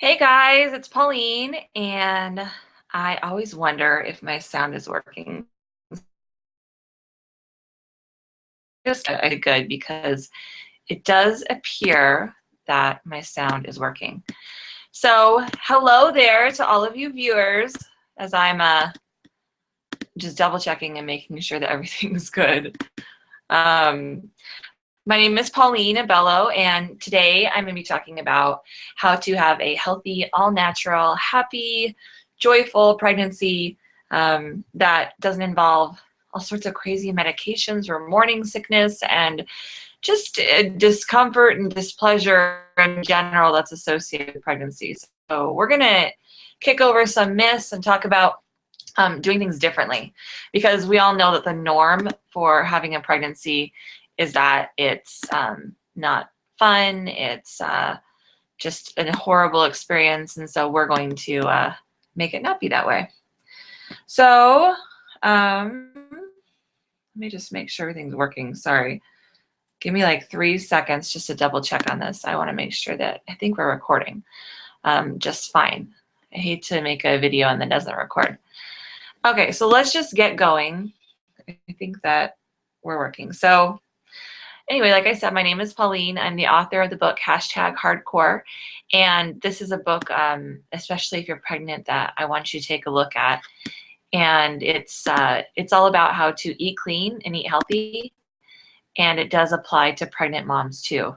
Hey guys, it's Pauline, and I always wonder if my sound is working. Just I did good because it does appear that my sound is working. So, hello there to all of you viewers, as I'm just double checking and making sure that everything's good. My name is Pauline Abello, and today I'm going to be talking about how to have a healthy, all-natural, happy, joyful pregnancy that doesn't involve all sorts of crazy medications or morning sickness and just discomfort and displeasure in general that's associated with pregnancies. So we're going to kick over some myths and talk about doing things differently, because we all know that the norm for having a pregnancy is that it's not fun, it's just a horrible experience, and so we're going to make it not be that way. So let me just make sure everything's working. Sorry. Give me like 3 seconds just to double check on this. I want to make sure that I think we're recording just fine. I hate to make a video and then doesn't record. Okay, so let's just get going. I think that we're working. So anyway, like I said, my name is Pauline. I'm the author of the book #Hardcore. And this is a book, especially if you're pregnant, that I want you to take a look at. And it's all about how to eat clean and eat healthy. And it does apply to pregnant moms too,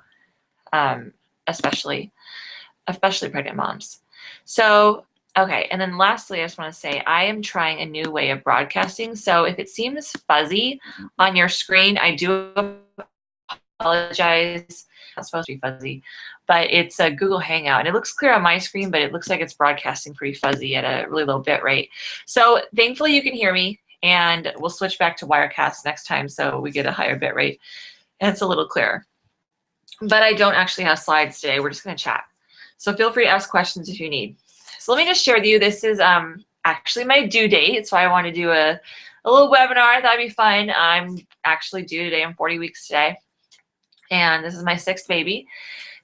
especially pregnant moms. So, okay, and then lastly, I just want to say I am trying a new way of broadcasting. So if it seems fuzzy on your screen, I do apologize. It's not supposed to be fuzzy, but it's a Google Hangout, and it looks clear on my screen, but it looks like it's broadcasting pretty fuzzy at a really low bit rate. So thankfully you can hear me, and we'll switch back to Wirecast next time so we get a higher bit rate and it's a little clearer. But I don't actually have slides today. We're just going to chat. So feel free to ask questions if you need. So let me just share with you, this is actually my due date, so I want to do a little webinar. That'd be fun. I'm actually due today. I'm 40 weeks today. And this is my 6th baby.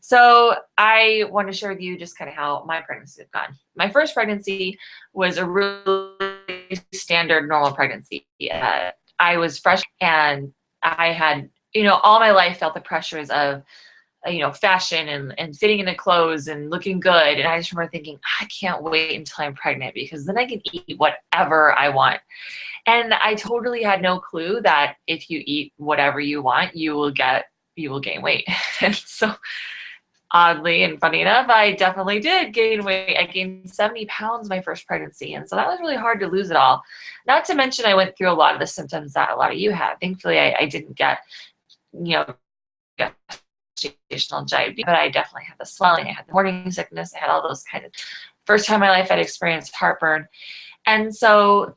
So I want to share with you just kind of how my pregnancy has gone. My first pregnancy was a really standard, normal pregnancy. I was fresh, and I had, all my life felt the pressures of, fashion and fitting into clothes and looking good. And I just remember thinking, I can't wait until I'm pregnant, because then I can eat whatever I want. And I totally had no clue that if you eat whatever you want, you will gain weight. And so oddly and funny enough, I definitely did gain weight. I gained 70 pounds my first pregnancy. And so that was really hard to lose it all. Not to mention I went through a lot of the symptoms that a lot of you have. Thankfully, I didn't get, gestational diabetes, but I definitely had the swelling. I had the morning sickness. I had all those kind of, first time in my life I'd experienced heartburn. And so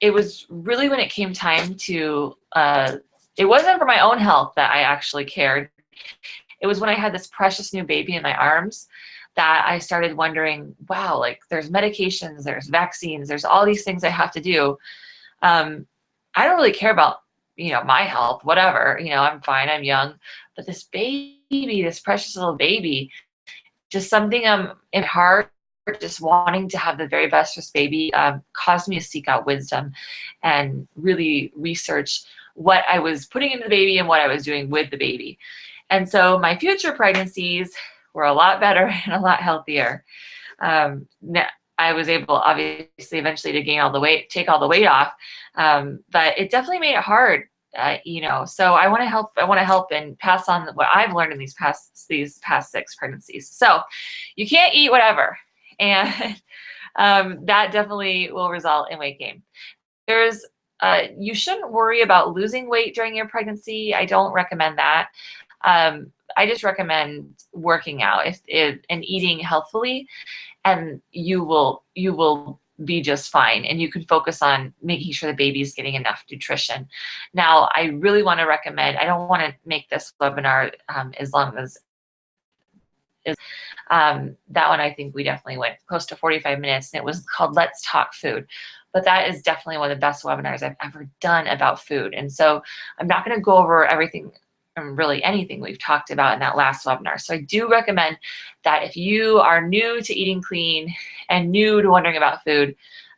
it was really when it came time to, it wasn't for my own health that I actually cared. It was when I had this precious new baby in my arms that I started wondering, wow, like there's medications, there's vaccines, there's all these things I have to do. I don't really care about, my health, whatever, I'm fine, I'm young. But this baby, this precious little baby, just something in my heart, just wanting to have the very best for this baby, caused me to seek out wisdom and really research what I was putting into the baby and what I was doing with the baby. And so my future pregnancies were a lot better and a lot healthier. I was able, obviously, eventually to gain all the weight, take all the weight off, but it definitely made it hard. So I want to help and pass on what I've learned in these past 6 pregnancies. So you can't eat whatever, and that definitely will result in weight gain. You shouldn't worry about losing weight during your pregnancy. I don't recommend that. I just recommend working out and eating healthfully, and you will be just fine, and you can focus on making sure the baby's getting enough nutrition. Now, I really want to recommend, I don't want to make this webinar as long as that one. I think we definitely went close to 45 minutes, and it was called Let's Talk Food. But that is definitely one of the best webinars I've ever done about food. And so I'm not going to go over everything and really anything we've talked about in that last webinar. So I do recommend that if you are new to eating clean and new to wondering about food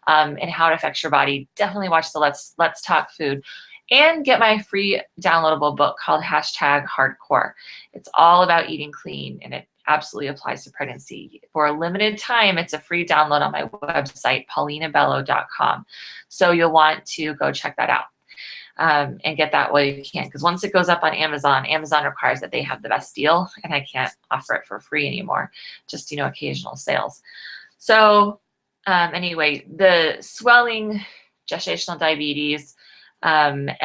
and how it affects your body, definitely watch the Let's Talk Food and get my free downloadable book called #Hardcore. It's all about eating clean, and it absolutely applies to pregnancy. For a limited time, it's a free download on my website, paulinabello.com. So you'll want to go check that out and get that while you can. Because once it goes up on Amazon, Amazon requires that they have the best deal, and I can't offer it for free anymore, just, occasional sales. So anyway, the swelling, gestational diabetes, and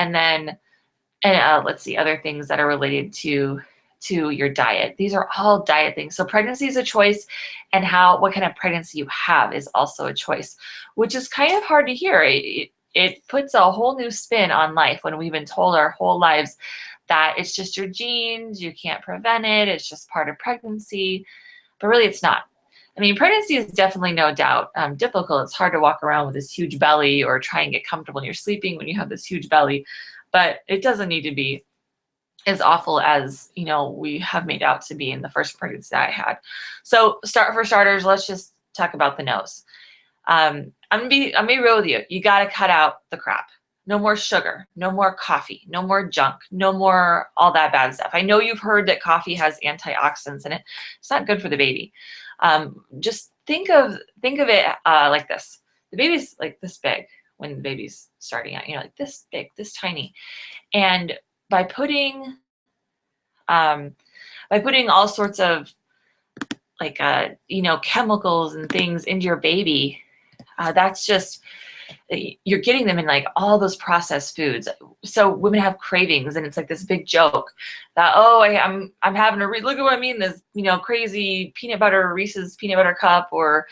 let's see, other things that are related to your diet. These are all diet things. So pregnancy is a choice, and what kind of pregnancy you have is also a choice, which is kind of hard to hear. It puts a whole new spin on life when we've been told our whole lives that it's just your genes, you can't prevent it, it's just part of pregnancy, but really it's not. I mean, pregnancy is definitely, no doubt, difficult. It's hard to walk around with this huge belly or try and get comfortable when you're sleeping when you have this huge belly, but it doesn't need to be as awful as, we have made out to be in the first pregnancy that I had. So for starters, let's just talk about the nose. I'm gonna be real with you. You got to cut out the crap. No more sugar, no more coffee, no more junk, no more all that bad stuff. I know you've heard that coffee has antioxidants in it. It's not good for the baby. Just think of it like this. The baby's like this big when the baby's starting out, like this big, this tiny. And by putting all sorts of like, chemicals and things into your baby, that's just, you're getting them in like all those processed foods. So women have cravings, and it's like this big joke that, oh, I'm having look at what I mean, this, crazy peanut butter, Reese's peanut butter cup, or,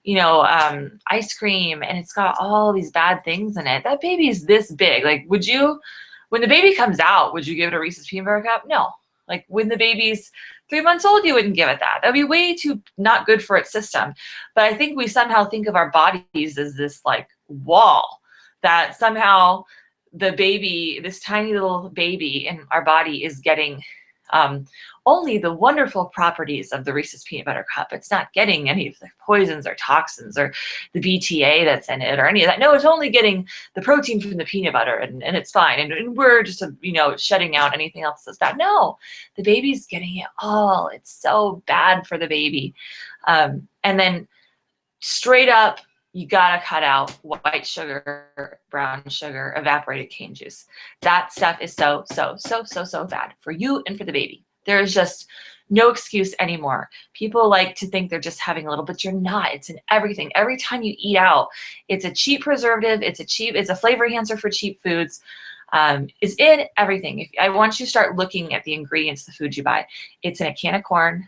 ice cream, and it's got all these bad things in it. That baby is this big. Like, when the baby comes out, would you give it a Reese's peanut butter cup? No. Like when the baby's 3 months old, you wouldn't give it that. That'd be way too not good for its system. But I think we somehow think of our bodies as this like wall, that somehow the baby, this tiny little baby in our body, is getting only the wonderful properties of the Reese's peanut butter cup. It's not getting any of the poisons or toxins or the BTA that's in it or any of that. No, it's only getting the protein from the peanut butter, and it's fine. And we're just, shutting out anything else that's bad. No, the baby's getting it all. It's so bad for the baby. And then straight up, you gotta cut out white sugar, brown sugar, evaporated cane juice. That stuff is so bad for you and for the baby. There is just no excuse anymore. People like to think they're just having a little, but you're not. It's in everything. Every time you eat out, it's a cheap preservative. It's a flavor enhancer for cheap foods. It's in everything. I want you to start looking at the ingredients of the food you buy. It's in a can of corn.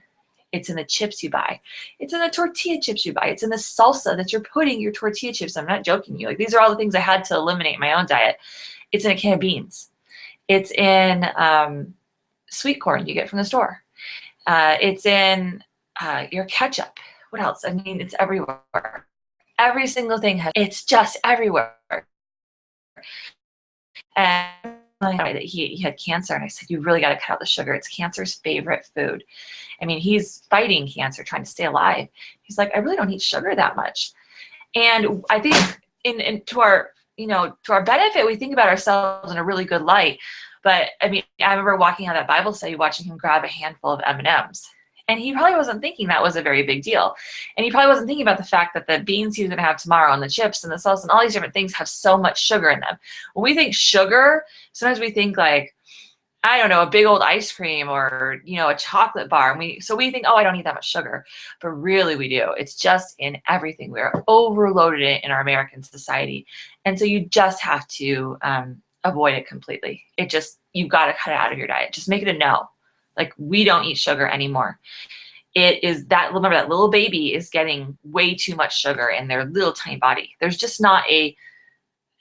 It's in the chips you buy. It's in the tortilla chips you buy. It's in the salsa that you're putting your tortilla chips. I'm not joking you. Like, these are all the things I had to eliminate in my own diet. It's in a can of beans. It's in sweet corn you get from the store. It's in your ketchup. What else? I mean, it's everywhere. Every single thing it's just everywhere. And that he had cancer, and I said, you really got to cut out the sugar. It's cancer's favorite food. I mean, he's fighting cancer, trying to stay alive. He's like, I really don't eat sugar that much. And I think to our benefit, we think about ourselves in a really good light. But I mean, I remember walking out of that Bible study, watching him grab a handful of M&Ms. And he probably wasn't thinking that was a very big deal. And he probably wasn't thinking about the fact that the beans he was going to have tomorrow and the chips and the salsa and all these different things have so much sugar in them. When we think sugar, sometimes we think like, I don't know, a big old ice cream or, a chocolate bar. And we think, oh, I don't need that much sugar. But really we do. It's just in everything. We're overloaded in our American society. And so you just have to avoid it completely. You've got to cut it out of your diet. Just make it a no. Like, we don't eat sugar anymore. Remember that little baby is getting way too much sugar in their little tiny body. There's just not a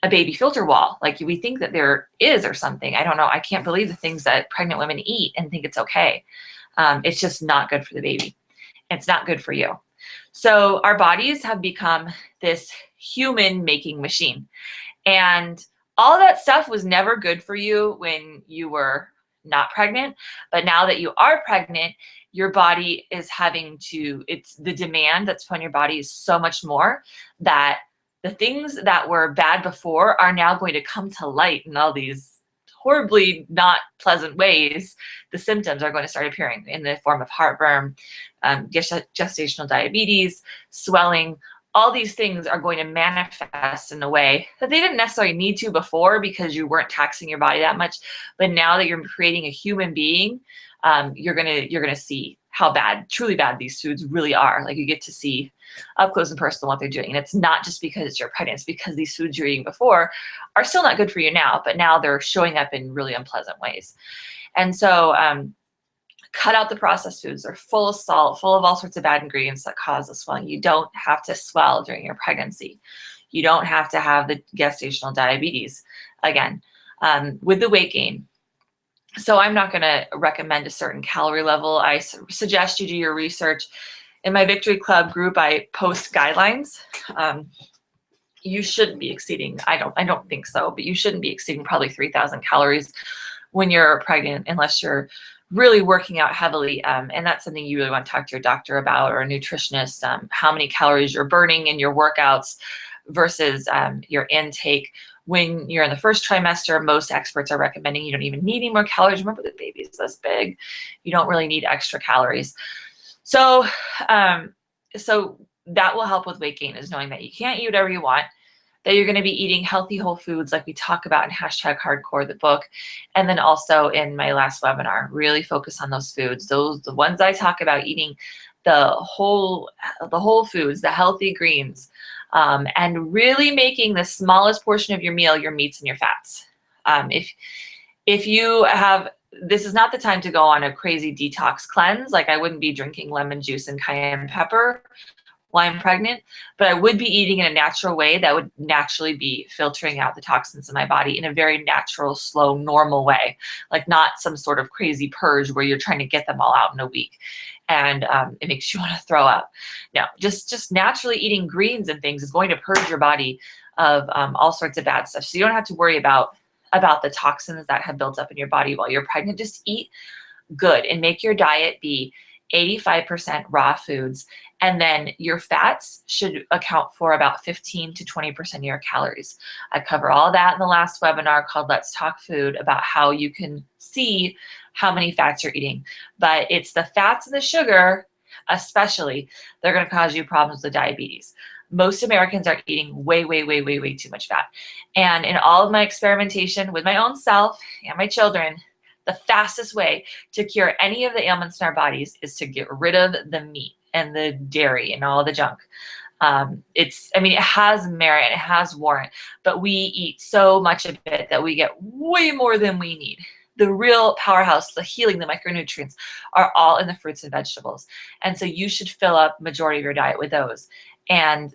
baby filter wall like we think that there is or something. I don't know. I can't believe the things that pregnant women eat and think it's okay. It's just not good for the baby. It's not good for you. So our bodies have become this human making machine. And all that stuff was never good for you when you were not pregnant. But now that you are pregnant, your body is having to, it's the demand that's put on your body is so much more that the things that were bad before are now going to come to light in all these horribly not pleasant ways. The symptoms are going to start appearing in the form of heartburn, gestational diabetes, swelling. All these things are going to manifest in a way that they didn't necessarily need to before because you weren't taxing your body that much. But now that you're creating a human being, you're gonna see how bad, truly bad these foods really are. Like you get to see up close and personal what they're doing. And it's not just because you're pregnant, it's because these foods you're eating before are still not good for you now, but now they're showing up in really unpleasant ways. And so cut out the processed foods. They're full of salt, full of all sorts of bad ingredients that cause the swelling. You don't have to swell during your pregnancy. You don't have to have the gestational diabetes. Again, with the weight gain. So I'm not going to recommend a certain calorie level. I suggest you do your research. In my Victory Club group, I post guidelines. You shouldn't be exceeding, I don't think so, but you shouldn't be exceeding probably 3,000 calories when you're pregnant, unless you're really working out heavily. And that's something you really want to talk to your doctor about, or a nutritionist, how many calories you're burning in your workouts versus your intake. When you're in the first trimester, most experts are recommending you don't even need any more calories. Remember, the baby's this big. You don't really need extra calories. So, so that will help with weight gain, is knowing that you can't eat whatever you want, that you're going to be eating healthy whole foods like we talk about in #Hardcore, the book. And then also in my last webinar, really focus on those foods. The ones I talk about, eating the whole foods, the healthy greens, and really making the smallest portion of your meal your meats and your fats. If you have, this is not the time to go on a crazy detox cleanse. Like I wouldn't be drinking lemon juice and cayenne pepper while I'm pregnant, but I would be eating in a natural way that would naturally be filtering out the toxins in my body in a very natural, slow, normal way. Like not some sort of crazy purge where you're trying to get them all out in a week and it makes you want to throw up. No, just naturally eating greens and things is going to purge your body of all sorts of bad stuff. So you don't have to worry about the toxins that have built up in your body while you're pregnant. Just eat good and make your diet be 85% raw foods. And then your fats should account for about 15 to 20% of your calories. I cover all that in the last webinar called Let's Talk Food, about how you can see how many fats you're eating. But it's the fats and the sugar, especially, they're going to cause you problems with diabetes. Most Americans are eating way too much fat. And in all of my experimentation with my own self and my children, the fastest way to cure any of the ailments in our bodies is to get rid of the meat and the dairy and all the junk. It has merit, it has warrant, but we eat so much of it that we get way more than we need. The real powerhouse, the healing, the micronutrients are all in the fruits and vegetables. And so you should fill up majority of your diet with those. And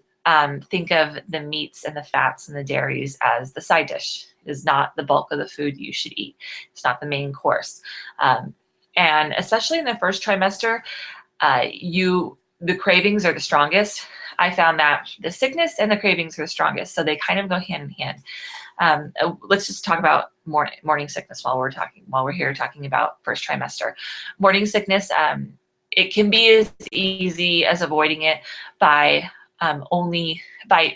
think of the meats and the fats and the dairies as the side dish. It is not the bulk of the food you should eat. It's not the main course. And especially in the first trimester, the cravings are the strongest. I found that the sickness and the cravings are the strongest, so they kind of go hand in hand. Let's just talk about morning sickness while we're here talking about first trimester. Morning sickness, it can be as easy as avoiding it by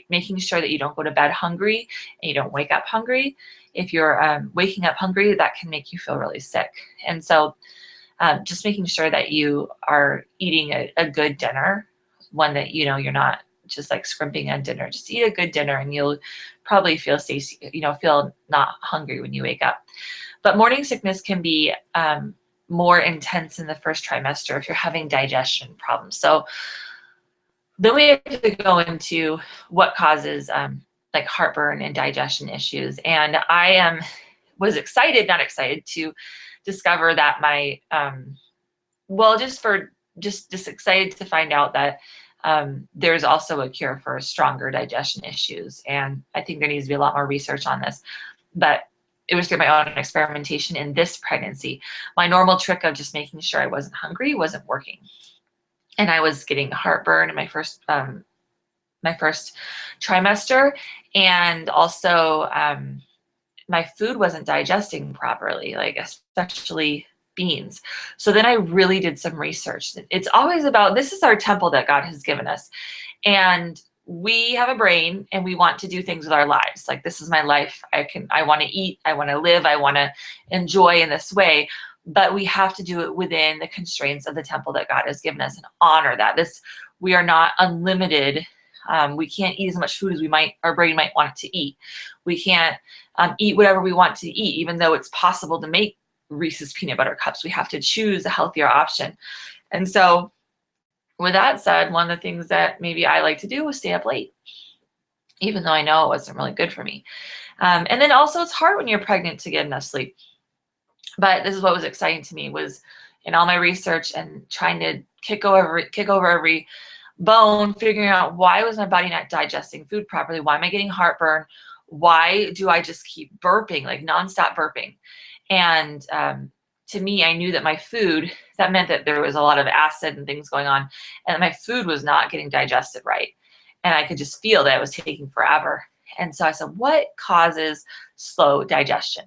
making sure that you don't go to bed hungry and you don't wake up hungry. If you're waking up hungry, that can make you feel really sick. And so just making sure that you are eating a good dinner, one that, you're not just like scrimping on dinner. Just eat a good dinner and you'll probably feel not hungry when you wake up. But morning sickness can be more intense in the first trimester if you're having digestion problems. So then we have to go into what causes like heartburn and digestion issues. And I was excited, not excited, to discover that my, just excited to find out that there's also a cure for stronger digestion issues. And I think there needs to be a lot more research on this. But it was through my own experimentation in this pregnancy. My normal trick of just making sure I wasn't hungry wasn't working. And I was getting heartburn in my first trimester, and also my food wasn't digesting properly, like especially beans. So then I really did some research. It's always about, this is our temple that God has given us. And we have a brain and we want to do things with our lives. Like, this is my life. I want to eat, I want to live, I want to enjoy in this way, but we have to do it within the constraints of the temple that God has given us and honor that. We are not unlimited. We can't eat as much food as our brain might want it to eat. We can't eat whatever we want to eat, even though it's possible to make Reese's peanut butter cups. We have to choose a healthier option. And so with that said, one of the things that maybe I like to do was stay up late, even though I know it wasn't really good for me. And then also, it's hard when you're pregnant to get enough sleep. But this is what was exciting to me, was in all my research and trying to kick over every bone, figuring out, why was my body not digesting food properly? Why am I getting heartburn? Why do I just keep burping, like nonstop burping? And to me, I knew that my food, that meant that there was a lot of acid and things going on, and my food was not getting digested right. And I could just feel that it was taking forever. And so I said, what causes slow digestion?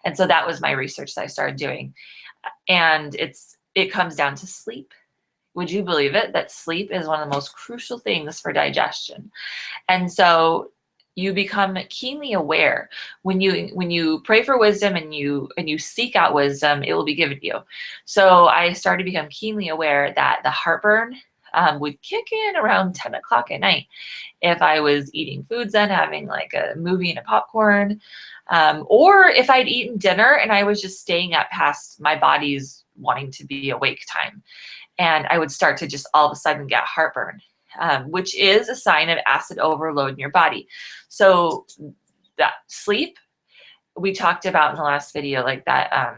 And so that was my research that I started doing. And it comes down to sleep. Would you believe it, that sleep is one of the most crucial things for digestion? And so you become keenly aware when you pray for wisdom and you seek out wisdom, it will be given to you. So I started to become keenly aware that the heartburn would kick in around 10 o'clock at night if I was eating foods then, having like a movie and a popcorn, or if I'd eaten dinner and I was just staying up past my body's wanting to be awake time. And I would start to just all of a sudden get heartburn, which is a sign of acid overload in your body. So that sleep, we talked about in the last video, like that,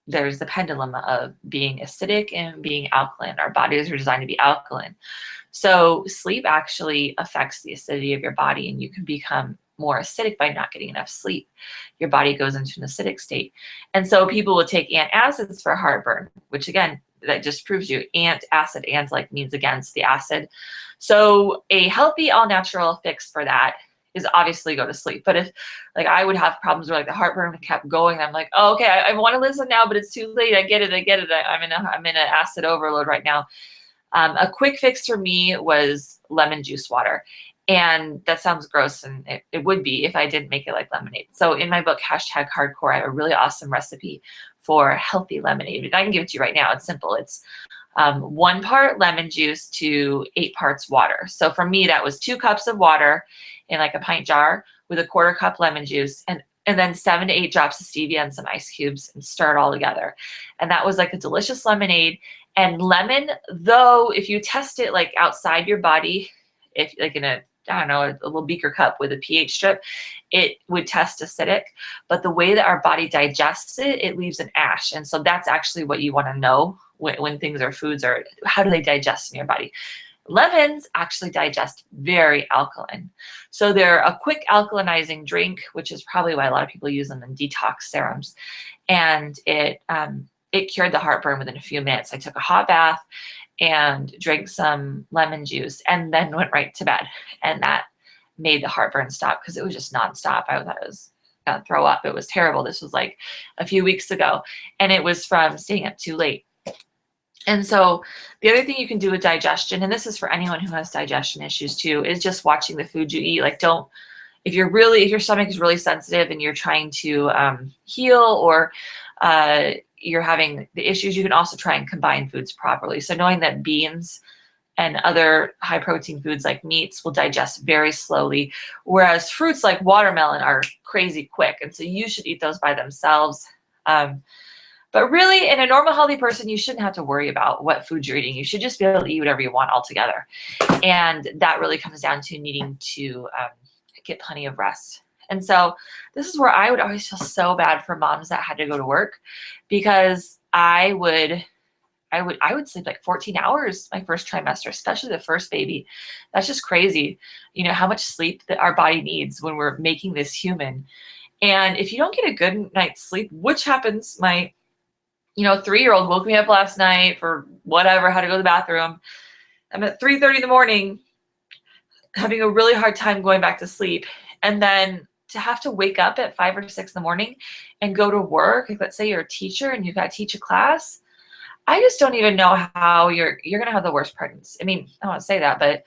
there's the pendulum of being acidic and being alkaline. Our bodies are designed to be alkaline. So sleep actually affects the acidity of your body, and you can become more acidic by not getting enough sleep. Your body goes into an acidic state. And so people will take antacids for heartburn, which again, that just proves you acid like means against the acid. So a healthy all natural fix for that is obviously go to sleep. But if, like, I would have problems where like the heartburn kept going, I'm like, oh, okay, I want to listen now, but it's too late. I get it. I'm in an acid overload right now. A quick fix for me was lemon juice water. And that sounds gross, and it would be if I didn't make it like lemonade. So in my book, #hardcore, I have a really awesome recipe for healthy lemonade. I can give it to you right now. It's simple. It's 1 part lemon juice to 8 parts water. So for me, that was 2 cups of water in like a pint jar with a 1/4 cup lemon juice, and then 7 to 8 drops of stevia and some ice cubes, and stir it all together. And that was like a delicious lemonade. And lemon, though, if you test it like outside your body, if like in a little beaker cup with a pH strip, it would test acidic. But the way that our body digests it, it leaves an ash. And so that's actually what you want to know when things are foods, or how do they digest in your body. Lemons actually digest very alkaline. So they're a quick alkalinizing drink, which is probably why a lot of people use them in detox serums. And it cured the heartburn within a few minutes. I took a hot bath and drank some lemon juice and then went right to bed. And that made the heartburn stop, because it was just nonstop. I thought I was going to throw up. It was terrible. This was like a few weeks ago, and it was from staying up too late. And so the other thing you can do with digestion, and this is for anyone who has digestion issues too, is just watching the food you eat. Like, if your stomach is really sensitive and you're trying to heal, or you're having the issues, you can also try and combine foods properly. So knowing that beans and other high protein foods like meats will digest very slowly, whereas fruits like watermelon are crazy quick. And so you should eat those by themselves. But really, in a normal, healthy person, you shouldn't have to worry about what food you're eating. You should just be able to eat whatever you want altogether. And that really comes down to needing to get plenty of rest. And so this is where I would always feel so bad for moms that had to go to work, because I would sleep like 14 hours my first trimester, especially the first baby. That's just crazy. You know, how much sleep that our body needs when we're making this human. And if you don't get a good night's sleep, which happens, my 3-year-old woke me up last night for whatever, had to go to the bathroom. I'm at 3:30 in the morning having a really hard time going back to sleep. And then to have to wake up at 5 or 6 in the morning and go to work, like let's say you're a teacher and you've got to teach a class, I just don't even know how you're going to have the worst pregnancy. I mean, I don't want to say that, but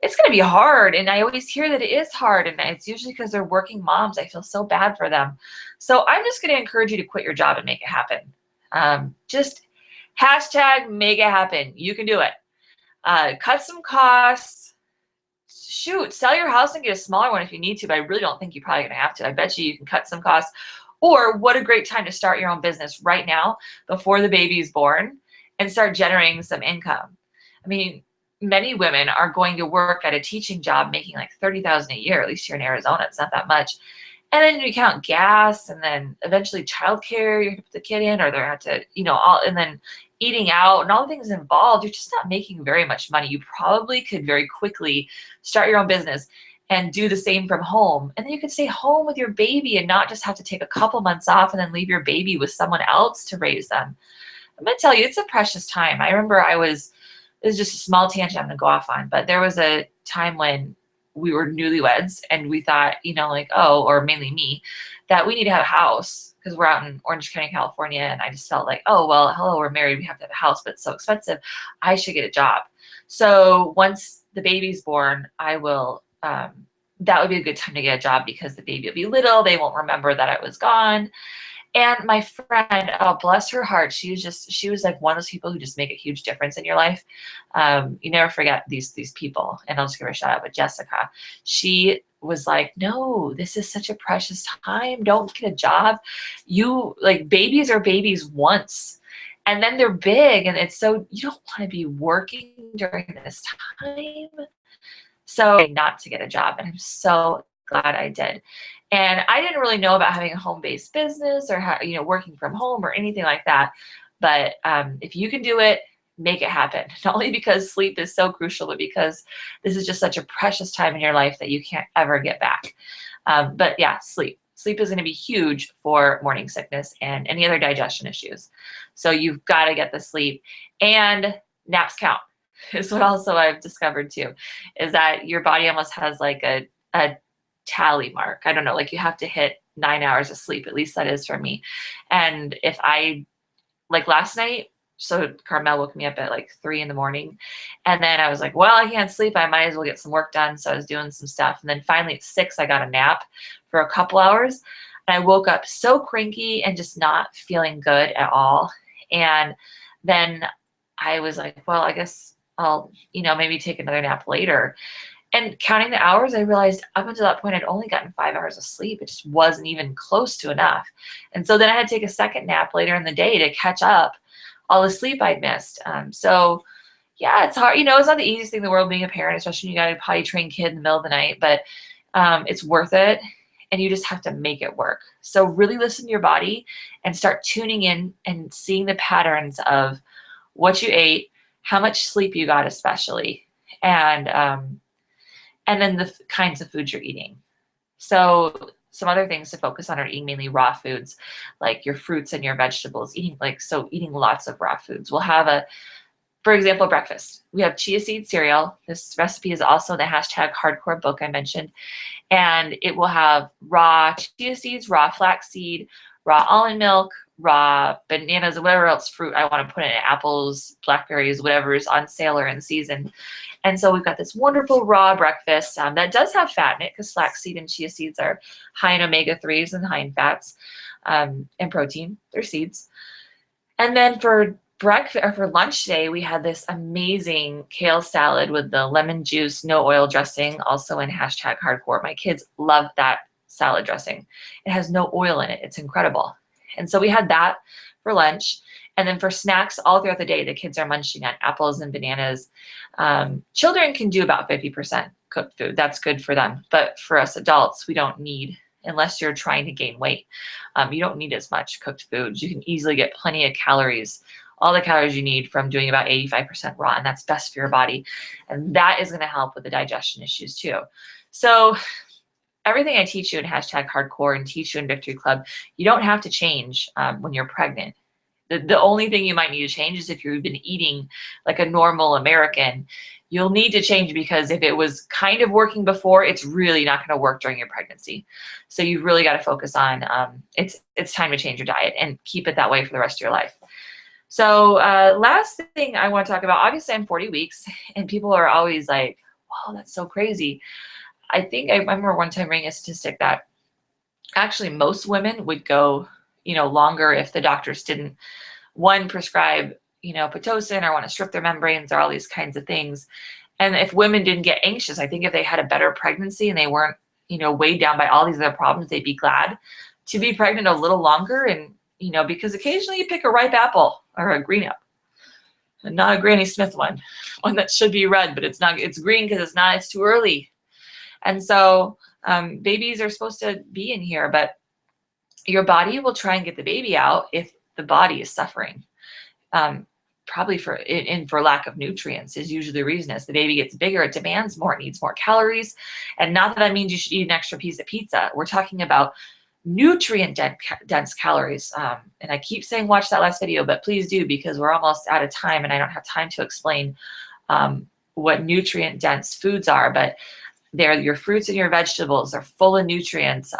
it's going to be hard. And I always hear that it is hard. And it's usually because they're working moms. I feel so bad for them. So I'm just going to encourage you to quit your job and make it happen. Just hashtag make it happen. You can do it. Cut some costs. Shoot, sell your house and get a smaller one if you need to, but I really don't think you're probably going to have to. I bet you can cut some costs. Or what a great time to start your own business right now before the baby is born and start generating some income. I mean, many women are going to work at a teaching job making like $30,000 a year, at least here in Arizona. It's not that much. And then you count gas and then eventually childcare, you have to put the kid in, or they have to, and then eating out and all the things involved. You're just not making very much money. You probably could very quickly start your own business and do the same from home. And then you could stay home with your baby and not just have to take a couple months off and then leave your baby with someone else to raise them. I'm going to tell you, it's a precious time. I remember this is just a small tangent I'm going to go off on, but there was a time when we were newlyweds and we thought, or mainly me, that we need to have a house because we're out in Orange County, California. And I just felt like, oh, well, hello, we're married. We have to have a house, but it's so expensive. I should get a job. So once the baby's born, I will, that would be a good time to get a job because the baby will be little. They won't remember that I was gone. And my friend, oh, bless her heart, she was like one of those people who just make a huge difference in your life. You never forget these people. And I'll just give her a shout out with Jessica. She was like, no, this is such a precious time. Don't get a job. Babies are babies once. And then they're big. And it's so, you don't want to be working during this time. So not to get a job. And I'm so glad I did. And I didn't really know about having a home-based business or working from home or anything like that. But if you can do it, make it happen. Not only because sleep is so crucial, but because this is just such a precious time in your life that you can't ever get back. But yeah, sleep. Sleep is going to be huge for morning sickness and any other digestion issues. So you've got to get the sleep, and naps count. Is what also I've discovered too, is that your body almost has like a tally mark. I don't know, like you have to hit 9 hours of sleep. At least that is for me. And if like last night, so Carmel woke me up at like 3 in the morning. And then I was like, well, I can't sleep. I might as well get some work done. So I was doing some stuff. And then finally at 6, I got a nap for a couple hours. And I woke up so cranky and just not feeling good at all. And then I was like, well, I guess I'll, maybe take another nap later. And counting the hours, I realized up until that point, I'd only gotten 5 hours of sleep. It just wasn't even close to enough. And so then I had to take a second nap later in the day to catch up all the sleep I'd missed. So yeah, it's hard. It's not the easiest thing in the world being a parent, especially when you got a potty trained kid in the middle of the night, but it's worth it. And you just have to make it work. So really listen to your body and start tuning in and seeing the patterns of what you ate, how much sleep you got, especially, and then the kinds of foods you're eating. So some other things to focus on are eating mainly raw foods, like your fruits and your vegetables, eating lots of raw foods. We'll have for example, breakfast. We have chia seed cereal. This recipe is also in the #hardcore book I mentioned. And it will have raw chia seeds, raw flaxseed, raw almond milk, raw bananas, whatever else fruit I want to put in it, apples, blackberries, whatever is on sale or in season. And so we've got this wonderful raw breakfast that does have fat in it because flaxseed and chia seeds are high in omega-3s and high in fats and protein. They're seeds. And then for breakfast or for lunch today, we had this amazing kale salad with the lemon juice, no oil dressing, also in #hardcore. My kids love that salad dressing. It has no oil in it. It's incredible. And so we had that for lunch. And then for snacks all throughout the day, the kids are munching on apples and bananas. Children can do about 50% cooked food. That's good for them. But for us adults, we don't need, unless you're trying to gain weight, you don't need as much cooked food. You can easily get plenty of calories, all the calories you need from doing about 85% raw, and that's best for your body. And that is going to help with the digestion issues too. So everything I teach you in #hardcore and teach you in Victory Club, you don't have to change when you're pregnant. The only thing you might need to change is if you've been eating like a normal American, you'll need to change, because if it was kind of working before, it's really not going to work during your pregnancy. So you've really got to focus on it's time to change your diet and keep it that way for the rest of your life. So last thing I want to talk about, obviously I'm 40 weeks and people are always like, wow, that's so crazy. I remember one time reading a statistic that actually most women would go, longer if the doctors didn't, one, prescribe, Pitocin, or want to strip their membranes, or all these kinds of things. And if women didn't get anxious, I think if they had a better pregnancy and they weren't, weighed down by all these other problems, they'd be glad to be pregnant a little longer. And, because occasionally you pick a ripe apple or a green apple, and not a Granny Smith one that should be red, but it's not, it's green because it's too early. And so babies are supposed to be in here, but your body will try and get the baby out if the body is suffering. Probably for lack of nutrients is usually the reason. As the baby gets bigger, it demands more, it needs more calories. And not that means you should eat an extra piece of pizza. We're talking about nutrient dense calories. And I keep saying watch that last video, but please do, because we're almost out of time and I don't have time to explain what nutrient dense foods are. But they're your fruits and your vegetables are full of nutrients.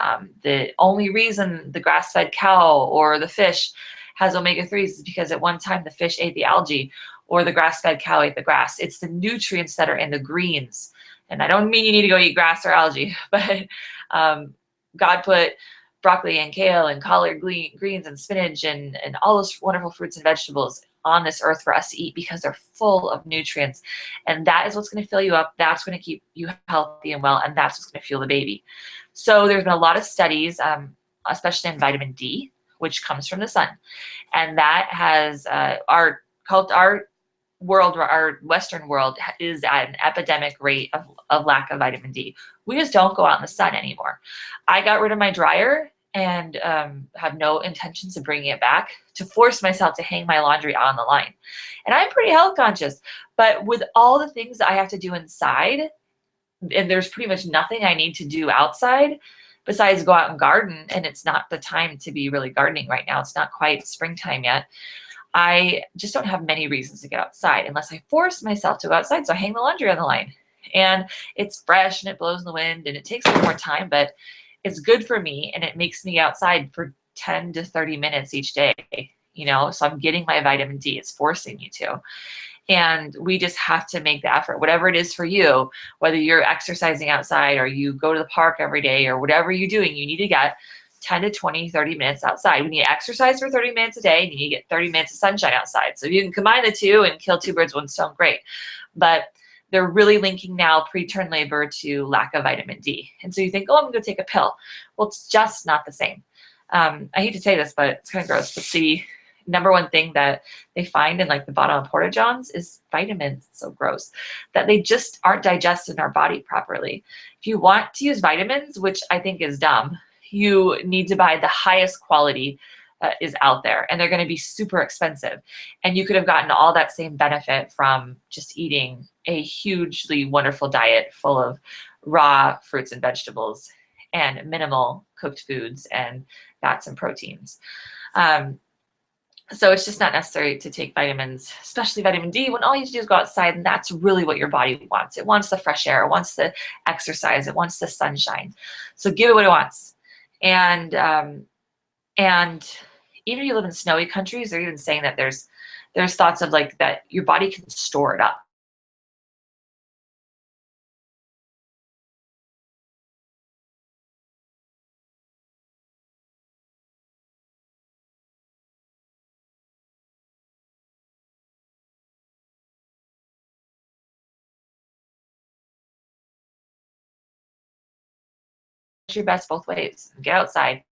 The only reason the grass-fed cow or the fish has omega-3s is because at one time the fish ate the algae or the grass-fed cow ate the grass. It's the nutrients that are in the greens. And I don't mean you need to go eat grass or algae, but God put broccoli and kale and collard greens and spinach and all those wonderful fruits and vegetables on this earth for us to eat because they're full of nutrients. And that is what's going to fill you up. That's going to keep you healthy and well. And that's what's going to fuel the baby. So there's been a lot of studies, especially in vitamin D, which comes from the sun. And that has our world, our Western world, is at an epidemic rate of lack of vitamin D. We just don't go out in the sun anymore. I got rid of my dryer and have no intentions of bringing it back to force myself to hang my laundry on the line. And I'm pretty health conscious, but with all the things that I have to do inside, and there's pretty much nothing I need to do outside besides go out and garden, and it's not the time to be really gardening right now. It's not quite springtime yet. I just don't have many reasons to get outside unless I force myself to go outside. So I hang the laundry on the line, and it's fresh and it blows in the wind and it takes a little more time, but it's good for me, and it makes me outside for 10 to 30 minutes each day, so I'm getting my vitamin D. It's forcing you to. And we just have to make the effort, whatever it is for you, whether you're exercising outside or you go to the park every day or whatever you're doing, you need to get 10 to 20, 30 minutes outside. We need to exercise for 30 minutes a day, and you need to get 30 minutes of sunshine outside. So if you can combine the two and kill two birds with one stone, great. But they're really linking now preterm labor to lack of vitamin D. And so you think, oh, I'm going to take a pill. Well, it's just not the same. I hate to say this, but it's kind of gross. But the number one thing that they find in like the bottom of Porta Johns is vitamins. It's so gross that they just aren't digested in our body properly. If you want to use vitamins, which I think is dumb, you need to buy the highest quality is out there, and they're going to be super expensive. And you could have gotten all that same benefit from just eating a hugely wonderful diet full of raw fruits and vegetables and minimal cooked foods and fats and proteins. So it's just not necessary to take vitamins, especially vitamin D, when all you have to do is go outside, and that's really what your body wants. It wants the fresh air, it wants the exercise, it wants the sunshine. So give it what it wants. And even if you live in snowy countries, they're even saying that there's thoughts of like that your body can store it up. Your best both ways. Get outside.